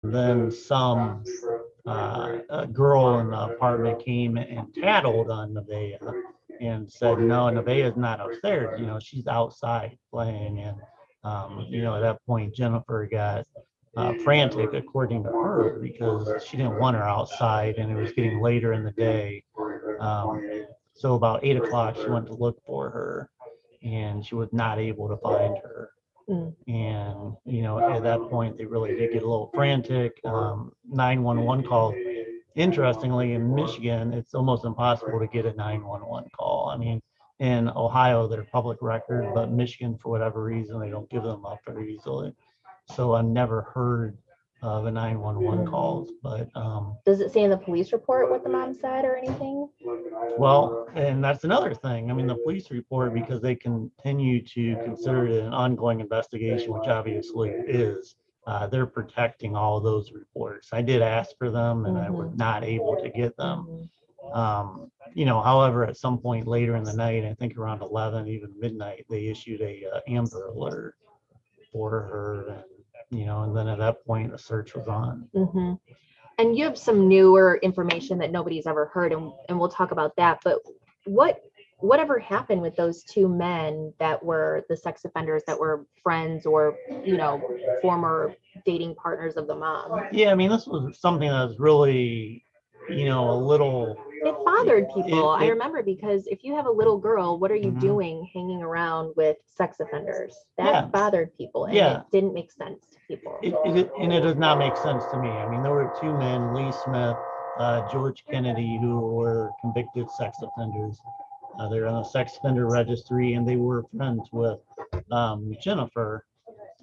Then some a girl in the apartment came and tattled on Nevaeh and said, no, Nevaeh's not upstairs. She's outside playing. And, at that point, Jennifer got frantic, according to her, because she didn't want her outside and it was getting later in the day. Um, so about 8 o'clock, she went to look for her and she was not able to find her. And, at that point, they really did get a little frantic. 911 call. Interestingly, in Michigan, it's almost impossible to get a 911 call. I mean, in Ohio, they're public record, but Michigan, for whatever reason, they don't give them up very easily. So I've never heard of a 911 calls, but Does it say in the police report what the mom said or anything? well, and that's another thing. I mean, the police report, because they continue to consider it an ongoing investigation, which obviously it is, they're protecting all of those reports. I did ask for them and I was not able to get them. However, at some point later in the night, I think around 11, even midnight, they issued a Amber Alert for her. And then at that point, the search was on. And you have some newer information that nobody's ever heard, and we'll talk about that. But whatever happened with those two men that were the sex offenders that were friends or, former dating partners of the mom? Yeah, I mean, this was something that was really, a little. It bothered people. I remember, because if you have a little girl, what are you doing hanging around with sex offenders? That bothered people, and it didn't make sense to people. And it does not make sense to me. I mean, there were two men, Lee Smith, George Kennedy, who were convicted sex offenders. They're on the sex offender registry, and they were friends with Jennifer.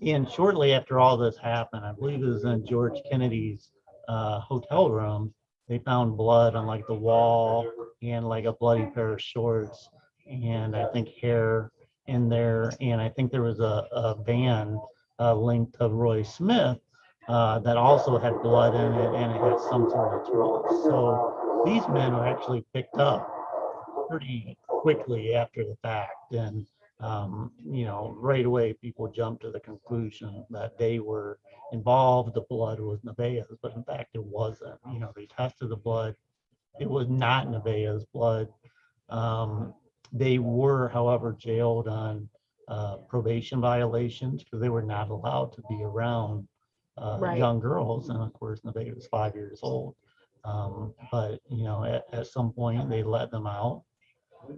And shortly after all this happened, I believe it was in George Kennedy's hotel room, they found blood on like the wall and like a bloody pair of shorts and I think hair in there. And I think there was a van linked to Roy Smith that also had blood in it and it had some sort of tool. So these men were actually picked up pretty quickly after the fact. And right away, people jumped to the conclusion that they were involved. The blood was Nevaeh's, but in fact, it wasn't. They tested the blood. It was not Nevaeh's blood. They were, however, jailed on probation violations because they were not allowed to be around young girls. And of course, Nevaeh was 5 years old. But at some point, they let them out.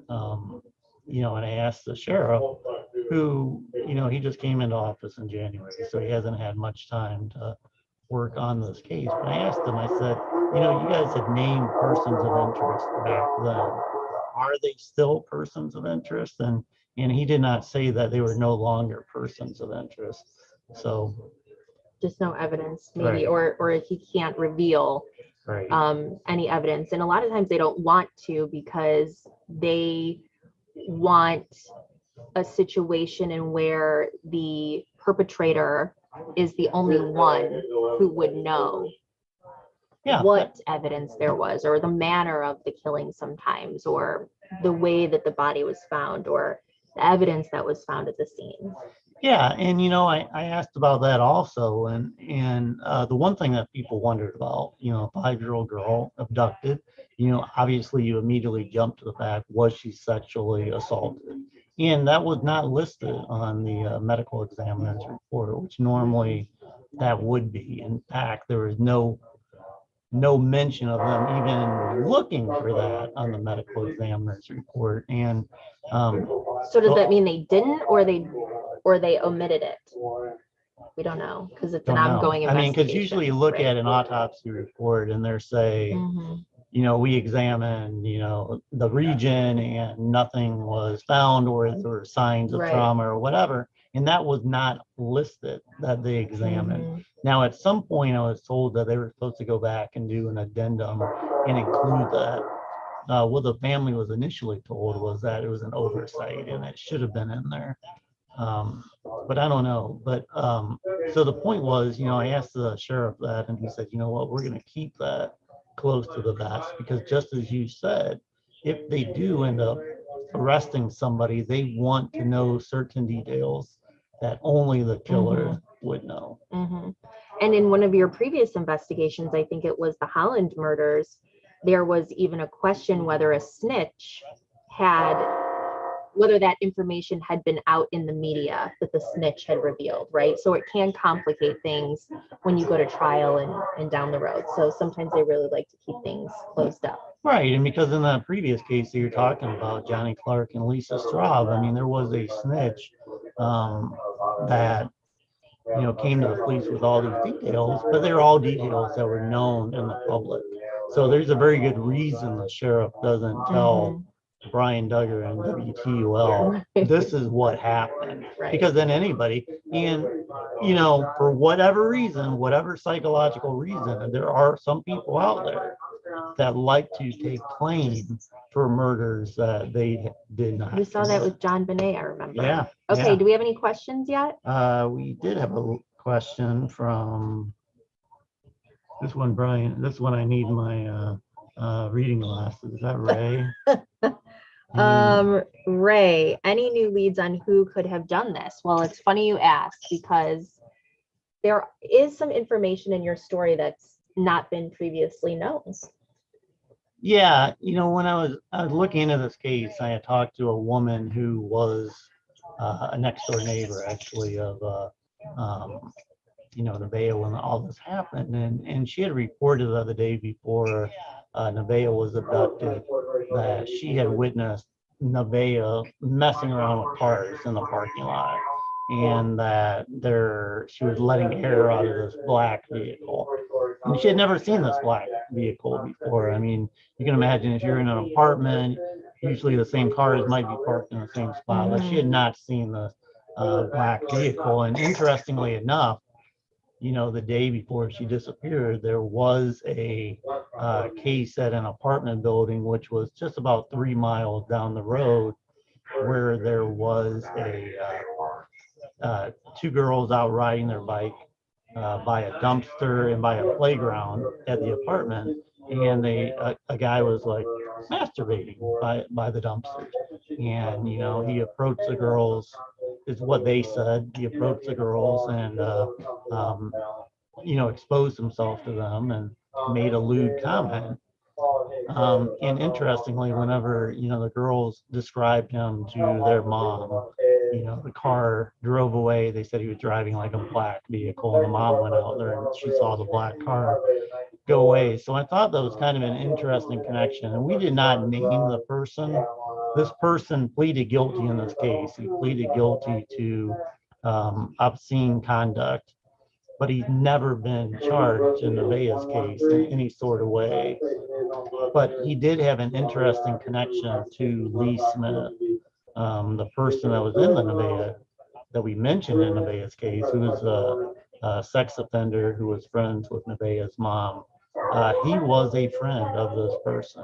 And I asked the sheriff, who, he just came into office in January, so he hasn't had much time to work on this case. But I asked him, I said, you guys had named persons of interest back then. Are they still persons of interest? And he did not say that they were no longer persons of interest. So just no evidence, maybe, or he can't reveal any evidence. And a lot of times they don't want to because they want a situation in where the perpetrator is the only one who would know what evidence there was, or the manner of the killing sometimes, or the way that the body was found, or the evidence that was found at the scene. Yeah, and I asked about that also, and the one thing that people wondered about, a 5-year-old girl abducted, obviously you immediately jump to the fact, was she sexually assaulted? And that was not listed on the medical examiner's report, which normally that would be. In fact, there was no mention of them even looking for that on the medical examiner's report. And so does that mean they didn't, or they omitted it? We don't know, because it's an ongoing investigation. I mean, because usually you look at an autopsy report and they're saying, we examined, the region and nothing was found, or there were signs of trauma or whatever. And that was not listed that they examined. Now, at some point, I was told that they were supposed to go back and do an addendum and include that. What the family was initially told was that it was an oversight and it should have been in there. But I don't know. But so the point was, I asked the sheriff that, and he said, you know what, we're going to keep that close to the vest, because just as you said, if they do end up arresting somebody, they want to know certain details that only the killer would know. And in one of your previous investigations, I think it was the Holland murders, there was even a question whether a snitch whether that information had been out in the media that the snitch had revealed, right? So it can complicate things when you go to trial and down the road. So sometimes they really like to keep things closed up. Right, and because in that previous case that you're talking about, Johnny Clark and Lisa Straub, I mean, there was a snitch that came to the police with all these details, but they're all details that were known in the public. So there's a very good reason the sheriff doesn't tell Brian Duggar and WTOL, this is what happened. Right. Because then anybody, and for whatever reason, whatever psychological reason, there are some people out there that like to take claim for murders that they did not. We saw that with John Bonet, I remember. Yeah. Okay, yeah. do we have any questions yet? We did have a question from this one, Brian. This one I need my reading glasses. Is that Ray? Ray, any new leads on who could have done this? Well, it's funny you ask because there is some information in your story that's not been previously known. Yeah, when I was looking into this case, I had talked to a woman who was a next door neighbor, actually, of Nevaeh when all this happened, and she had reported the other day before Nevaeh was abducted that she had witnessed Nevaeh messing around with cars in the parking lot, and that she was letting air out of this black vehicle. And she had never seen this black vehicle before. I mean, you can imagine if you're in an apartment, usually the same cars might be parked in the same spot, but she had not seen the black vehicle. And interestingly enough, the day before she disappeared, there was a case at an apartment building, which was just about 3 miles down the road, where there was two girls out riding their bike by a dumpster and by a playground at the apartment, and a guy was like masturbating by the dumpster, and he approached the girls, is what they said. He approached the girls and exposed himself to them and made a lewd comment. And interestingly, whenever the girls described him to their mom, the car drove away. They said he was driving like a black vehicle, and the mom went out there and she saw the black car go away. So I thought that was kind of an interesting connection. And we did not name the person. This person pleaded guilty in this case. He pleaded guilty to obscene conduct, but he's never been charged in Nevaeh's case in any sort of way. But he did have an interesting connection to Lee Smith, the person that was in the Nevaeh, that we mentioned in Nevaeh's case, who was a sex offender who was friends with Nevaeh's mom. He was a friend of this person.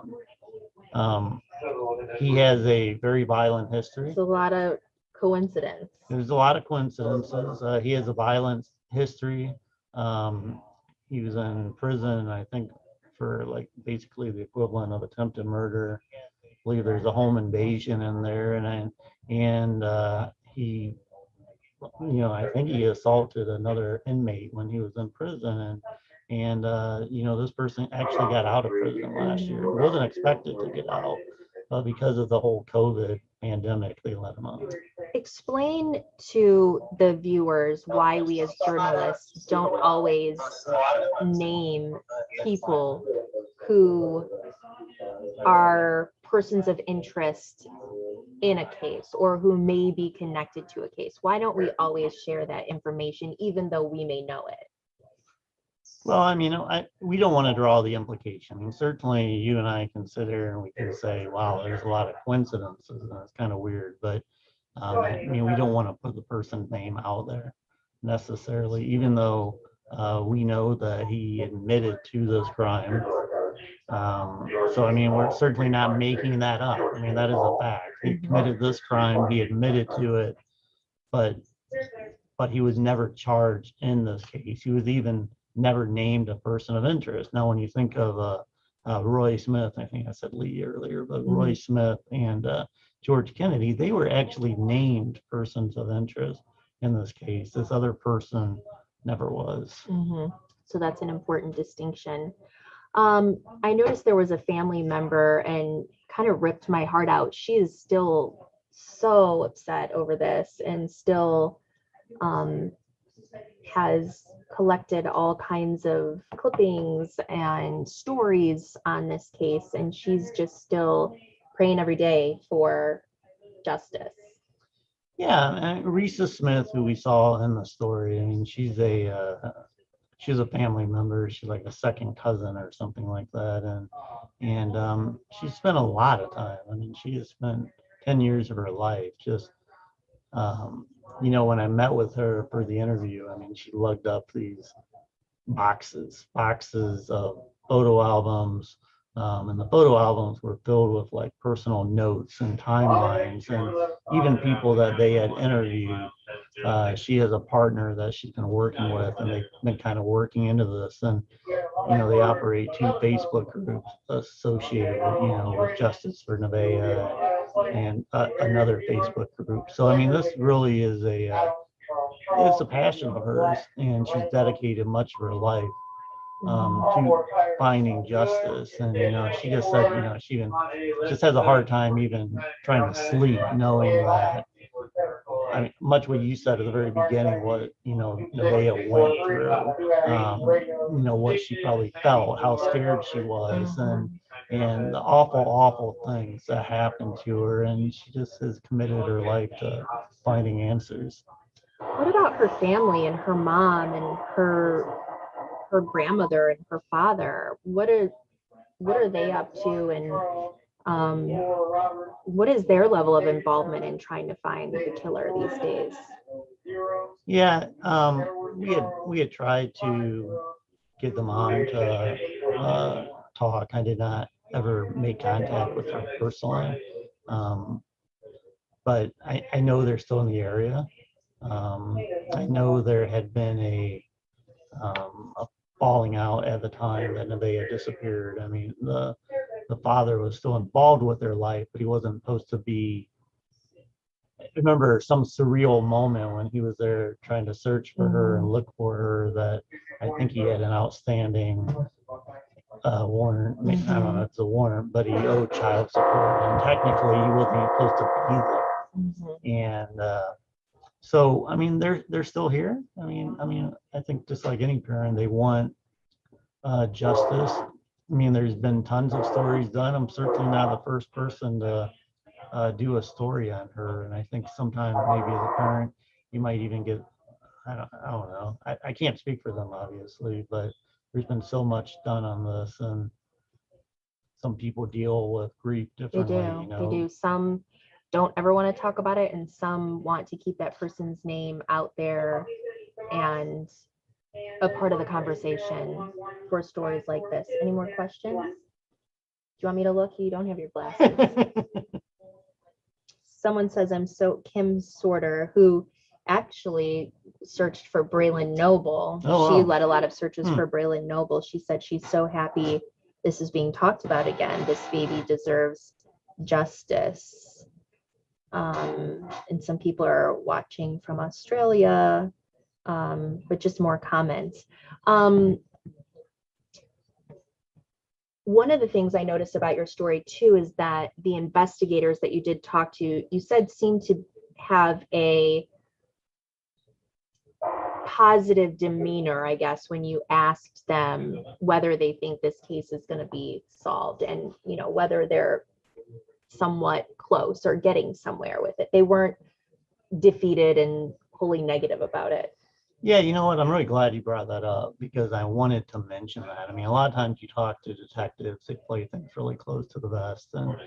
He has a very violent history. It's a lot of coincidence. There's a lot of coincidences. He has a violent history. He was in prison, I think, for like basically the equivalent of attempted murder. I believe there's a home invasion in there, and he, I think he assaulted another inmate when he was in prison, and this person actually got out of prison last year. He wasn't expected to get out, but because of the whole COVID pandemic, they let him out. Explain to the viewers why we as journalists don't always name people who are persons of interest in a case or who may be connected to a case. Why don't we always share that information even though we may know it? Well, I mean, we don't want to draw the implication. I mean, certainly you and I consider and we can say, wow, there's a lot of coincidences and it's kind of weird, but I mean, we don't want to put the person's name out there necessarily, even though we know that he admitted to this crime. So, I mean, we're certainly not making that up. I mean, that is a fact. He committed this crime, he admitted to it, but he was never charged in this case. He was even never named a person of interest. Now, when you think of Roy Smith, I think I said Lee earlier, but Roy Smith and George Kennedy, they were actually named persons of interest in this case. This other person never was. So that's an important distinction. I noticed there was a family member and kind of ripped my heart out. She is still so upset over this and still has collected all kinds of clippings and stories on this case, and she's just still praying every day for justice. Yeah, and Risa Smith, who we saw in the story, I mean, she's a family member. She's like a second cousin or something like that, and she spent a lot of time. I mean, she has spent 10 years of her life just when I met with her for the interview, I mean, she lugged up these boxes of photo albums. And the photo albums were filled with like personal notes and timelines, and even people that they had interviewed. She has a partner that she's been working with, and they've been kind of working into this. And they operate 2 Facebook groups associated with Justice for Nevaeh and another Facebook group. So I mean, this really is it's a passion of hers, and she's dedicated much of her life to finding justice. And she just said she even just has a hard time even trying to sleep, knowing that. I mean, much what you said at the very beginning, what Nevaeh went through, what she probably felt, how scared she was, and the awful things that happened to her, and she just has committed her life to finding answers. What about her family and her mom and her grandmother and her father? What are they up to, and what is their level of involvement in trying to find the killer these days? Yeah, we had tried to get them on to talk. I did not ever make contact with her personally, but I know they're still in the area. I know there had been a falling out at the time that Nevaeh disappeared. I mean, the father was still involved with their life, but he wasn't supposed to be. I remember some surreal moment when he was there trying to search for her and look for her, that I think he had an outstanding warrant. I mean, I don't know if it's a warrant, but he owed child support, and technically he wasn't supposed to be there. And so, I mean, they're still here. I mean, I think just like any parent, they want justice. I mean, there's been tons of stories done. I'm certainly not the first person to do a story on her, and I think sometimes maybe as a parent, you might even get. I don't know. I can't speak for them, obviously, but there's been so much done on this, and some people deal with grief differently. They do. Some don't ever want to talk about it, and some want to keep that person's name out there and a part of the conversation for stories like this. Any more questions? Do you want me to look? You don't have your glasses. Someone says Kim Sorter, who actually searched for Braylon Noble. She led a lot of searches for Braylon Noble. She said she's so happy this is being talked about again. This baby deserves justice. And some people are watching from Australia, but just more comments. One of the things I noticed about your story too is that the investigators that you did talk to, you said seemed to have a positive demeanor, I guess, when you asked them whether they think this case is going to be solved, and whether they're somewhat close or getting somewhere with it. They weren't defeated and wholly negative about it. Yeah, you know what? I'm really glad you brought that up, because I wanted to mention that. I mean, a lot of times you talk to detectives, they play things really close to the vest, and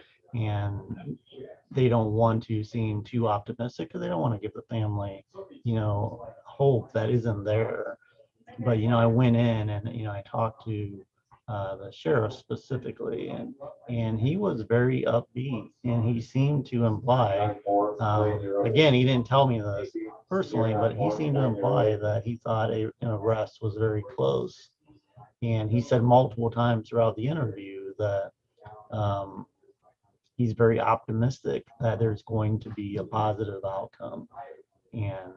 they don't want to seem too optimistic, because they don't want to give the family, hope that isn't there. But I went in and I talked to the sheriff specifically, and he was very upbeat, and he seemed to imply, again, he didn't tell me this personally, but he seemed to imply that he thought an arrest was very close. And he said multiple times throughout the interview that he's very optimistic that there's going to be a positive outcome. And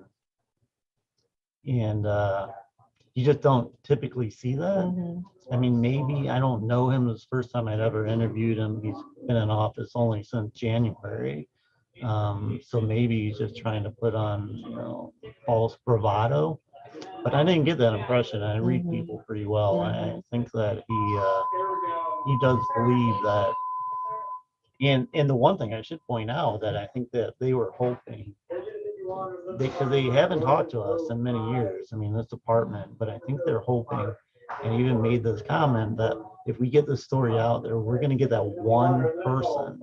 you just don't typically see that. Mhm. I mean, maybe I don't know him. It was the first time I'd ever interviewed him. He's been in office only since January. So maybe he's just trying to put on, false bravado. But I didn't get that impression. I read Mhm. people pretty well. I Mhm. think that he does believe that. And the one thing I should point out that I think that they were hoping, because they haven't talked to us in many years. I mean, this department, but I think they're hoping, and even made this comment, that if we get this story out there, we're going to get that one person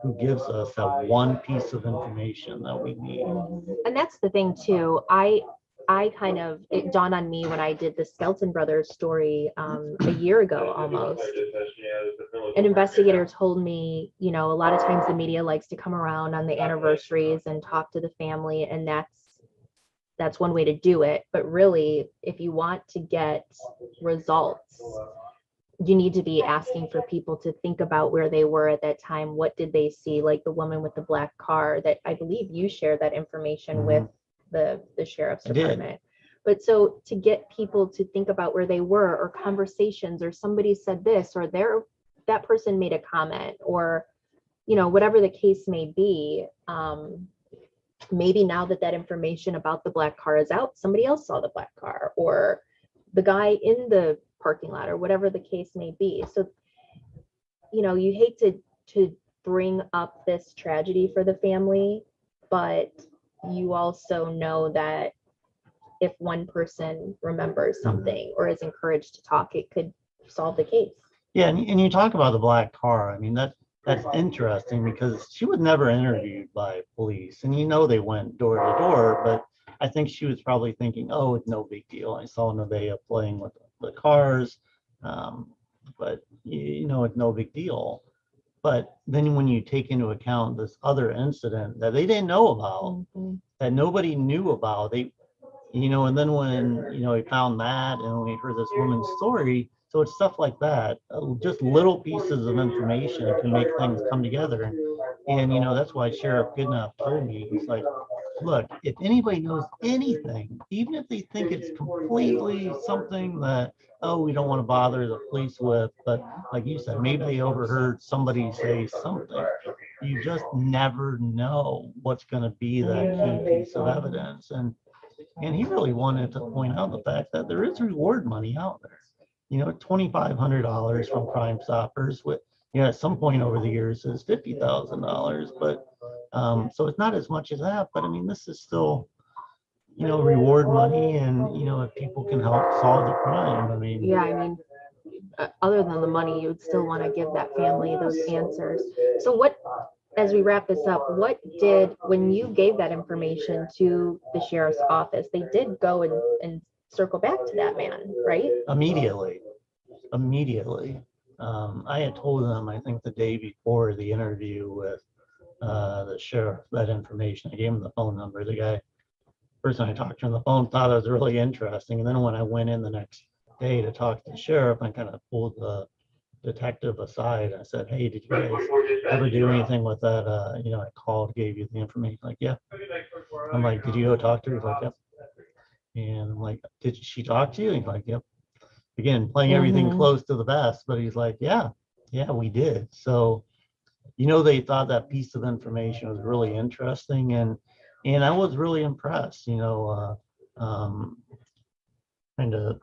who gives us that one piece of information that we need. And that's the thing too. I kind of, it dawned on me when I did the Skelton Brothers story a year ago almost. An investigator told me, a lot of times the media likes to come around on the anniversaries and talk to the family, and that's one way to do it. But really, if you want to get results, you need to be asking for people to think about where they were at that time. What did they see? Like the woman with the black car, that I believe you shared that information with the sheriff's department. But so to get people to think about where they were, or conversations, or somebody said this, or that person made a comment, or whatever the case may be, maybe now that information about the black car is out, somebody else saw the black car, or the guy in the parking lot, or whatever the case may be. So you hate to bring up this tragedy for the family, but you also know that if one person remembers something or is encouraged to talk, it could solve the case. Yeah, and you talk about the black car. I mean, that's interesting, because she was never interviewed by police, and they went door to door, but I think she was probably thinking, oh, it's no big deal. I saw Nevaeh playing with the cars, but it's no big deal. But then when you take into account this other incident that they didn't know about, that nobody knew about, and then when, we found that, and we heard this woman's story, so it's stuff like that, just little pieces of information can make things come together. And that's why Sheriff Goodenough told me, he's like, look, if anybody knows anything, even if they think it's completely something that, oh, we don't want to bother the police with, but like you said, maybe they overheard somebody say something. You just never know what's going to be that key piece of evidence. And he really wanted to point out the fact that there is reward money out there. $2,500 from Crime Stoppers, with, at some point over the years is $50,000, but so it's not as much as that. But I mean, this is still, reward money, and if people can help solve the crime, I mean. Yeah, I mean, other than the money, you would still want to give that family those answers. So as we wrap this up, when you gave that information to the sheriff's office, they did go and circle back to that man, right? Immediately. I had told them, I think the day before the interview with the sheriff, that information. I gave him the phone number. The guy, person I talked to on the phone, thought it was really interesting. And then when I went in the next day to talk to the sheriff, I kind of pulled the detective aside. I said, hey, did you guys ever do anything with that? I called, gave you the information. Like, yeah. I'm like, did you go talk to her? He's like, yep. And I'm like, did she talk to you? He's like, yep. Again, playing everything close to the vest, but he's like, yeah, we did. So, they thought that piece of information was really interesting, and I was really impressed, kind of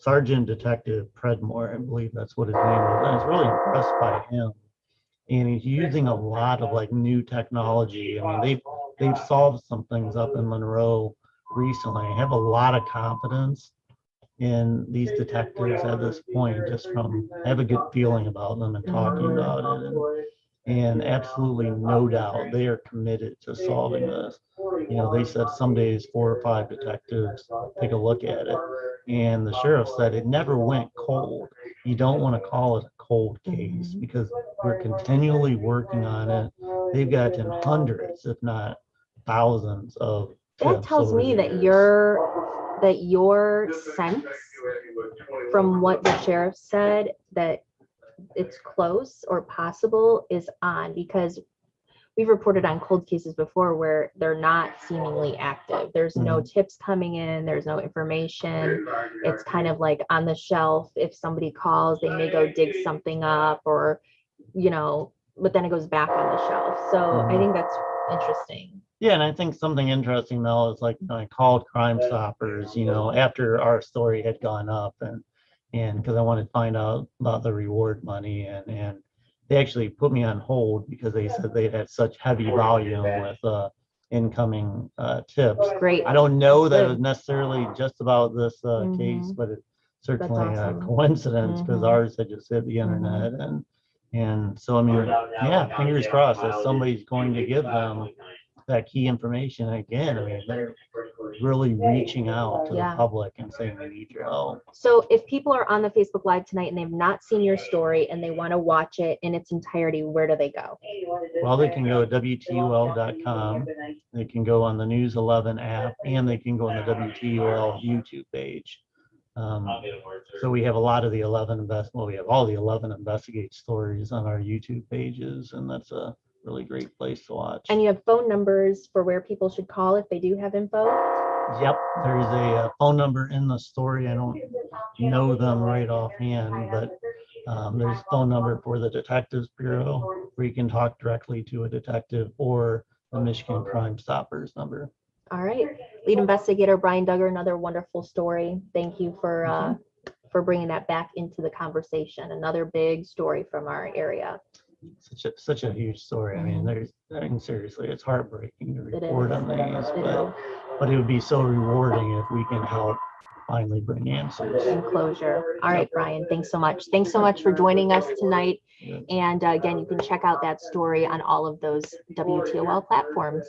Sergeant Detective Predmore, I believe that's what his name was. I was really impressed by him. And he's using a lot of like new technology. I mean, they've solved some things up in Monroe recently. I have a lot of confidence in these detectives at this point, I have a good feeling about them and talking about it. And absolutely no doubt they are committed to solving this. They said some days 4 or 5 detectives take a look at it. And the sheriff said it never went cold. You don't want to call it a cold case, because we're continually working on it. They've gotten hundreds, if not thousands of tips. That tells me that your sense from what the sheriff said, that it's close or possible, is on, because we've reported on cold cases before where they're not seemingly active. There's no tips coming in, there's no information. It's kind of like on the shelf. If somebody calls, they may go dig something up, or, but then it goes back on the shelf. So I think that's interesting. Yeah, and I think something interesting though is, like, I called Crime Stoppers, after our story had gone up, and because I wanted to find out about the reward money, and they actually put me on hold because they said they'd had such heavy volume with incoming tips. Great. I don't know That's that it was necessarily just about this case, but it's certainly a coincidence because ours had just hit the internet, and so I mean, yeah, fingers crossed that somebody's going to give them that key information. Again, I mean, they're really reaching out to the public and saying they need your help. So if people are on the Facebook Live tonight and they've not seen your story and they want to watch it in its entirety, where do they go? Well, they can go to WTOL.com. They can go on the News 11 app, and they can go on the WTOL YouTube page. So we have a lot of the 11 we have all the 11 Investigate stories on our YouTube pages, and that's a really great place to watch. And you have phone numbers for where people should call if they do have info? Yep, there's a phone number in the story. I don't know them right offhand, but there's a phone number for the Detectives Bureau where you can talk directly to a detective, or the Michigan Crime Stoppers number. All right. Lead investigator Brian Duggar, another wonderful story. Thank you for bringing that back into the conversation. Another big story from our area. Such a huge story. I mean, seriously, it's heartbreaking to report on these, but it would be so rewarding if we can help finally bring answers and closure. All right, Brian, thanks so much. Thanks so much for joining us tonight. And again, you can check out that story on all of those WTOL platforms.